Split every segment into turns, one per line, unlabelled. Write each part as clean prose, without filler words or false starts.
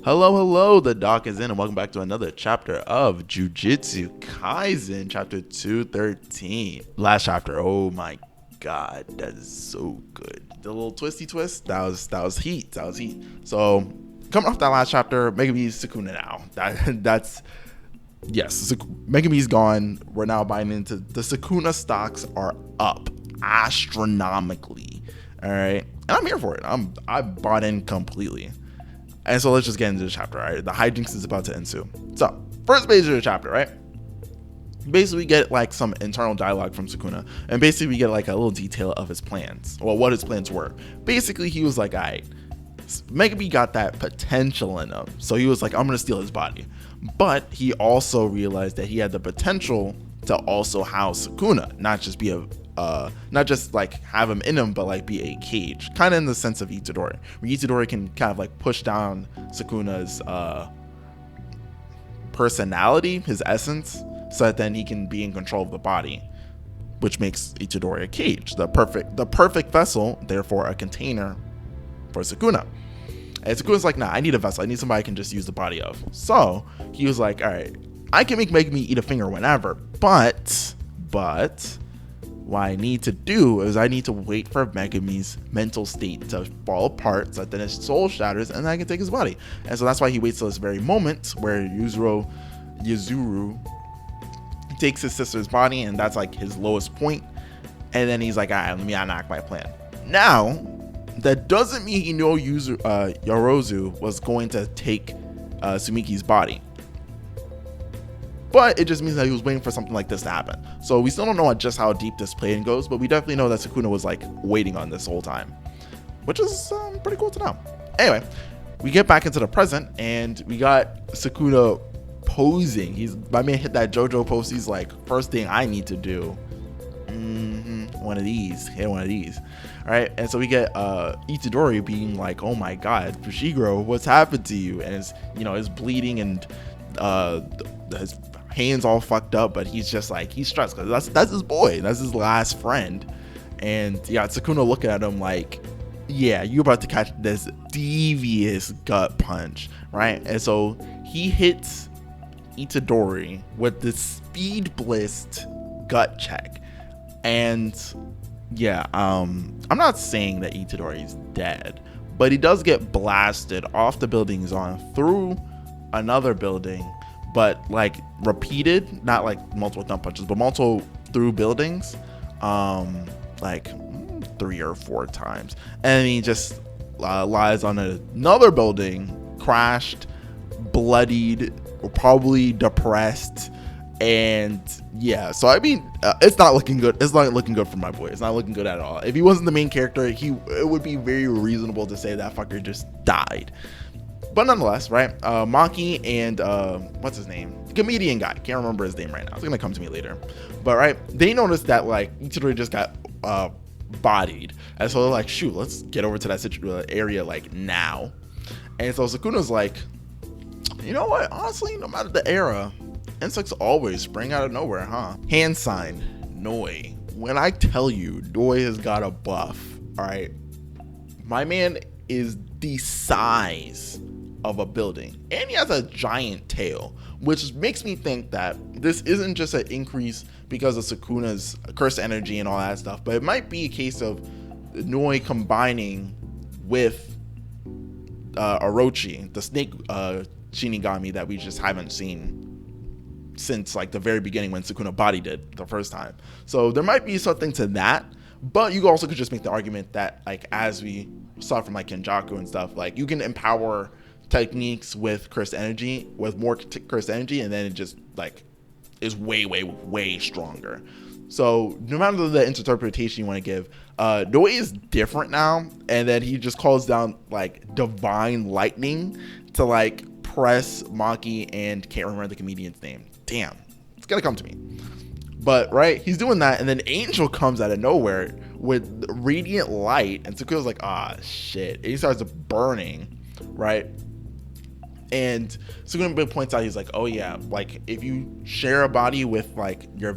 Hello, the doc is in, and welcome back to another chapter of Jujutsu Kaisen, chapter 213. Last chapter, oh my god, that is so good. The little twisty twist, that was heat, So, coming off that last chapter, Megumi's Sukuna now. That's yes, Megumi's gone. We're now buying into the Sukuna stocks are up astronomically. All right, and I'm here for it. I bought in completely. And so let's just get into the chapter, right? The hijinks is about to ensue. So, first page of the chapter, right? Basically, we get like some internal dialogue from Sukuna, and basically we get like a little detail of his plans, well, what his plans were. Basically, he was like, all right, Megumi got that potential in him, so he was like, I'm gonna steal his body. But he also realized that he had the potential to also house Sukuna, not just be a not just like have him in him, but like be a cage, kind of in the sense of Itadori, where Itadori can kind of like push down Sukuna's personality, his essence, so that then he can be in control of the body, which makes Itadori a cage, the perfect vessel, therefore a container for Sukuna. And Sukuna's like, nah, I need a vessel. I need somebody I can just use the body of. So he was like, all right, I can make Megumi eat a finger whenever, but what I need to do is I need to wait for Megumi's mental state to fall apart so that then his soul shatters and then I can take his body. And so that's why he waits till this very moment where Yuzuru takes his sister's body, and that's like his lowest point. And then he's like, all right, let me enact my plan. Now, that doesn't mean he knew Yorozu was going to take Sumiki's body. But it just means that he was waiting for something like this to happen. So we still don't know just how deep this plan goes, but we definitely know that Sukuna was like waiting on this whole time, which is pretty cool to know. Anyway, we get back into the present, and we got Sukuna posing. My man hit that JoJo pose. He's like, first thing I need to do, one of these. All right, and so we get Itadori being like, oh my god, Fushiguro, what's happened to you? And it's bleeding, and his hands all fucked up, but he's just like, he's stressed because that's his boy, that's his last friend. And yeah, Sukuna looking at him like, yeah, you're about to catch this devious gut punch, right? And so he hits Itadori with this speed blist gut check. And yeah, I'm not saying that Itadori is dead, but he does get blasted off the building he's on through another building, but like repeated, not like multiple thumb punches, but multiple through buildings, like 3 or 4 times, and he just lies on another building, crashed, bloodied, probably depressed. And yeah, so I mean, it's not looking good. It's not looking good for my boy. It's not looking good at all. If he wasn't the main character, it would be very reasonable to say that fucker just died. But nonetheless, right? Maki and what's his name? The comedian guy. Can't remember his name right now. It's gonna come to me later. But right, they noticed that like Itadori just got bodied, and so they're like, shoot, let's get over to that area like now. And so Sukuna's like, you know what? Honestly, no matter the era, insects always spring out of nowhere, huh? Hand sign, Noi. When I tell you, Noi has got a buff, all right? My man is the size of a building, and he has a giant tail, which makes me think that this isn't just an increase because of Sukuna's cursed energy and all that stuff, but it might be a case of Noi combining with Orochi, the snake Shinigami that we just haven't seen since like the very beginning when Sukuna bodied it the first time. So there might be something to that, but you also could just make the argument that, like, as we saw from like Kenjaku and stuff, like you can empower techniques with cursed energy, with more cursed energy, and then it just like is way stronger. So no matter the interpretation you want to give, Noi is different now, and then he just calls down like divine lightning to like press Maki and can't remember the comedian's name. Damn, it's gonna come to me. But right, he's doing that, and then Angel comes out of nowhere with radiant light, and Tsukuyo's like, ah, shit. And he starts burning, right? And Sukuna points out, he's like, oh yeah, like if you share a body with like your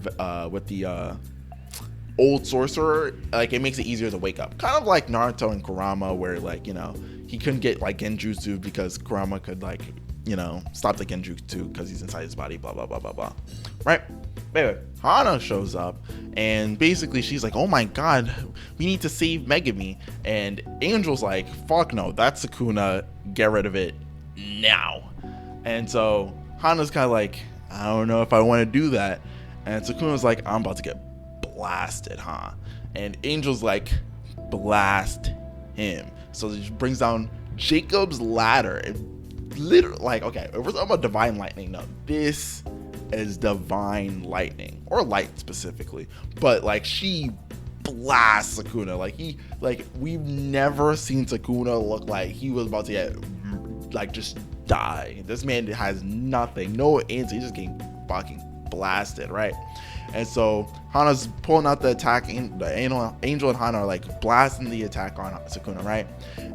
with the old sorcerer, like it makes it easier to wake up, kind of like Naruto and Kurama, where like, you know, he couldn't get like genjutsu because Kurama could like, you know, stop the genjutsu because he's inside his body, blah blah blah blah blah, right? Anyway, Hana shows up and basically she's like, oh my god, we need to save Megumi, and Angel's like, fuck no, that's Sukuna, get rid of it now. And so Hana's kind of like, I don't know if I want to do that, and Sukuna's like, I'm about to get blasted, huh? And Angel's like, blast him. So she brings down Jacob's ladder and literally, like, okay, if we're talking about divine lightning, no, this is divine lightning, or light specifically, but like she blasts Sukuna. Like we've never seen Sukuna look like he was about to get like just die. This man has nothing, no answer, he's just getting fucking blasted, right? And so Hana's pulling out the attack, Angel and Hana are like blasting the attack on Sukuna, right?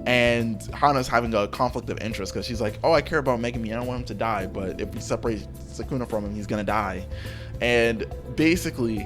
And Hana's having a conflict of interest because she's like, oh, I care about Megumi, I don't want him to die, but if we separate Sukuna from him, he's gonna die. And basically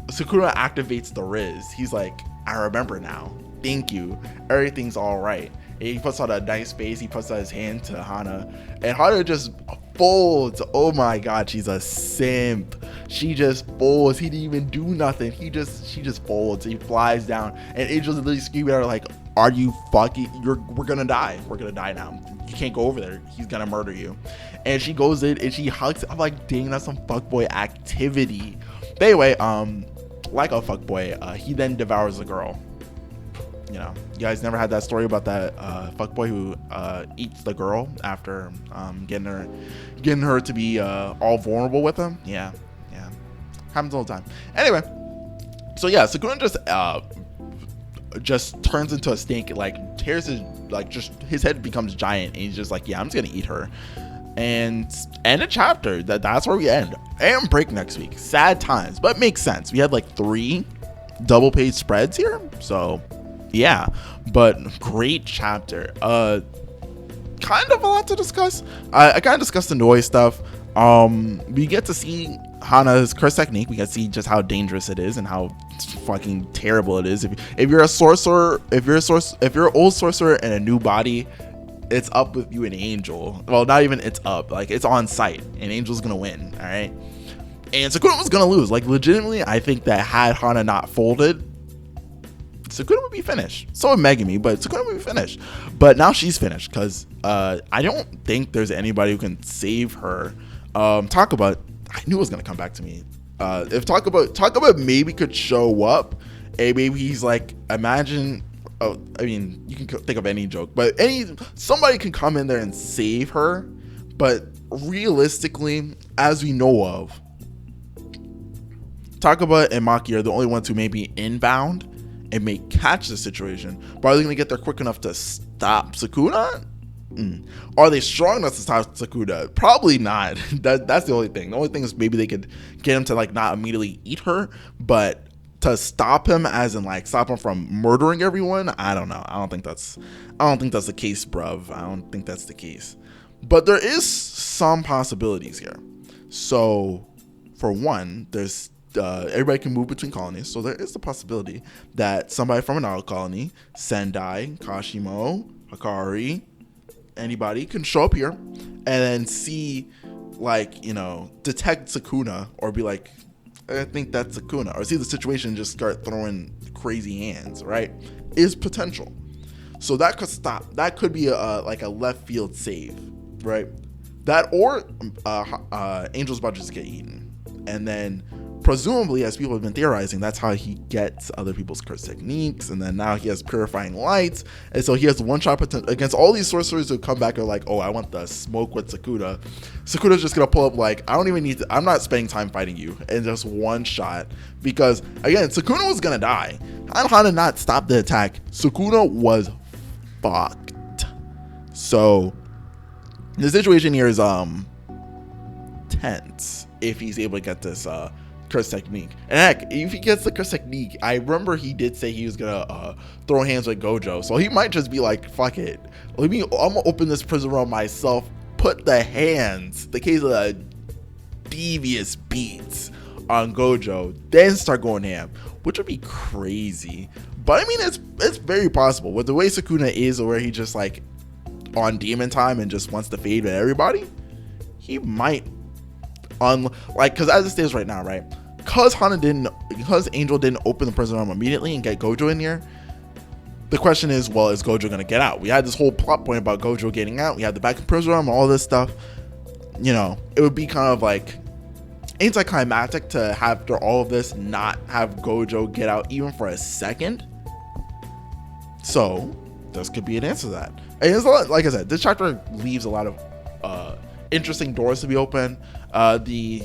Sukuna activates the Riz. He's like, I remember now, thank you, everything's all right. And he puts on a nice face, he puts out his hand to Hana, and Hana just folds. Oh my god, she's a simp. She just folds. He didn't even do nothing. She just folds. He flies down, and Angel's literally screaming at her like, are you fucking, we're gonna die. We're gonna die now. You can't go over there. He's gonna murder you. And she goes in and she hugs. I'm like, dang, that's some fuckboy activity. But anyway, like a fuckboy, he then devours the girl. You know, you guys never had that story about that fuckboy who eats the girl after getting her to be all vulnerable with him? Yeah, happens all the time. Anyway, so yeah, Sukuna just turns into a snake, like tears his, like just his head becomes giant, and he's just like, yeah, I'm just gonna eat her. And end a chapter. That's where we end. And break next week. Sad times, but makes sense. We had like 3 double page spreads here, so yeah, but great chapter. Kind of a lot to discuss. I kind of discussed the noise stuff. We get to see Hana's curse technique. We get to see just how dangerous it is and how fucking terrible it is. If you're a sorcerer, if you're an old sorcerer in a new body, it's up with you and Angel. Well, not even it's up, like it's on site, and Angel's gonna win. All right, and Sukuna was gonna lose. Like legitimately, I think that had Hana not folded, Sukuna would be finished. So would Megumi, but Sukuna would be finished. But now she's finished because I don't think there's anybody who can save her. Talk about, I knew it was gonna come back to me. If talk about maybe could show up, and maybe he's like, imagine. Oh, I mean, you can think of any joke, but somebody can come in there and save her. But realistically, as we know of, Takaba and Maki are the only ones who may be inbound and may catch the situation. But are they going to get there quick enough to stop Sukuna? Are they strong enough to stop Sukuna? Probably not. That's the only thing. The only thing is maybe they could get him to like not immediately eat her, but to stop him, as in like stop him from murdering everyone, I don't know. I don't think that's the case, bruv. I don't think that's the case. But there is some possibilities here. So for one, there's everybody can move between colonies, so there is the possibility that somebody from another colony, Sendai, Kashimo, Hikari, anybody can show up here and then see, like, you know, detect Sukuna or be like, I think that's Sukuna, or see the situation and just start throwing crazy hands, right? Is potential. So that could stop. That could be like a left field save, right? That or Angel's about to just get eaten. And then presumably, as people have been theorizing, that's how he gets other people's curse techniques, and then now he has purifying lights, and so he has one shot against all these sorcerers who come back and are like, oh, I want the smoke with Sukuna. Sukuna's just gonna pull up like, I don't even need to, I'm not spending time fighting you, and just one shot, because again, Sukuna was gonna die. Had Hana not stopped the attack, Sukuna was fucked. So the situation here is tense if he's able to get this curse technique. And heck, if he gets the curse technique, I remember he did say he was gonna throw hands with Gojo, so he might just be like, fuck it, I'm gonna open this prison realm myself, put the hands, the case of the devious beats, on Gojo, then start going ham, which would be crazy. But I mean, it's very possible with the way Sukuna is, or where he just like on demon time and just wants to fade with everybody. He might because as it stands right now, right? Because Angel didn't open the prison room immediately and get Gojo in here. The question is, well, is Gojo gonna get out? We had this whole plot point about Gojo getting out. We had the back in prison room, all this stuff. You know, it would be kind of like anticlimactic to after all of this not have Gojo get out even for a second. So this could be an answer to that. And it's a lot, like I said, this chapter leaves a lot of interesting doors to be open. The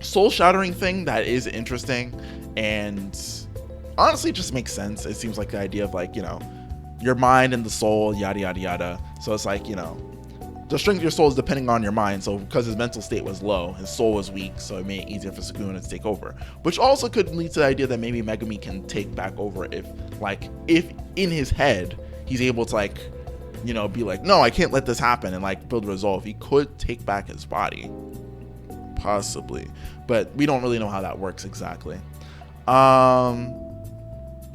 soul shattering thing, that is interesting, and honestly just makes sense. It seems like the idea of like, you know, your mind and the soul, yada yada yada. So it's like, you know, the strength of your soul is depending on your mind. So because his mental state was low, his soul was weak, so it made it easier for Sukuna to take over, which also could lead to the idea that maybe Megumi can take back over if in his head he's able to like, you know, be like, no, I can't let this happen, and like build resolve. He could take back his body, possibly, but we don't really know how that works exactly.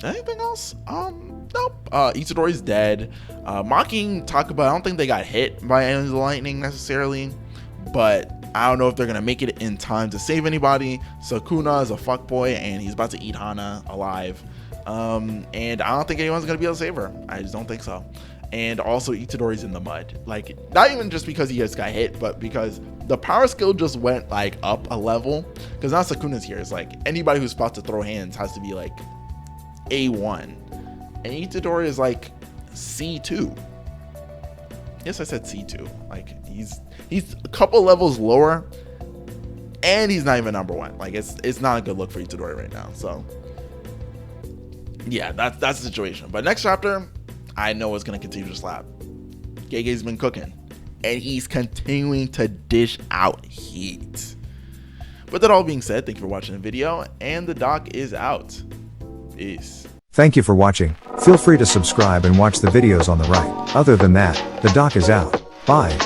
Anything else? Nope. Itadori's dead. Mocking Takuba, I don't think they got hit by any of the lightning necessarily, but I don't know if they're gonna make it in time to save anybody. Sukuna is a fuckboy and he's about to eat Hana alive. And I don't think anyone's gonna be able to save her. I just don't think so. And also Itadori's in the mud. Like, not even just because he just got hit, but because the power skill just went like up a level. Because now Sukuna's here. It's like anybody who's about to throw hands has to be like A1. And Itadori is like C2. Yes, I said C2. Like he's a couple levels lower, and he's not even number one. Like it's not a good look for Itadori right now. So yeah, that's the situation. But next chapter, I know it's gonna continue to slap. Gege's been cooking, and he's continuing to dish out heat. With that all being said, thank you for watching the video, and the doc is out. Peace.
Thank you for watching. Feel free to subscribe and watch the videos on the right. Other than that, the doc is out. Bye.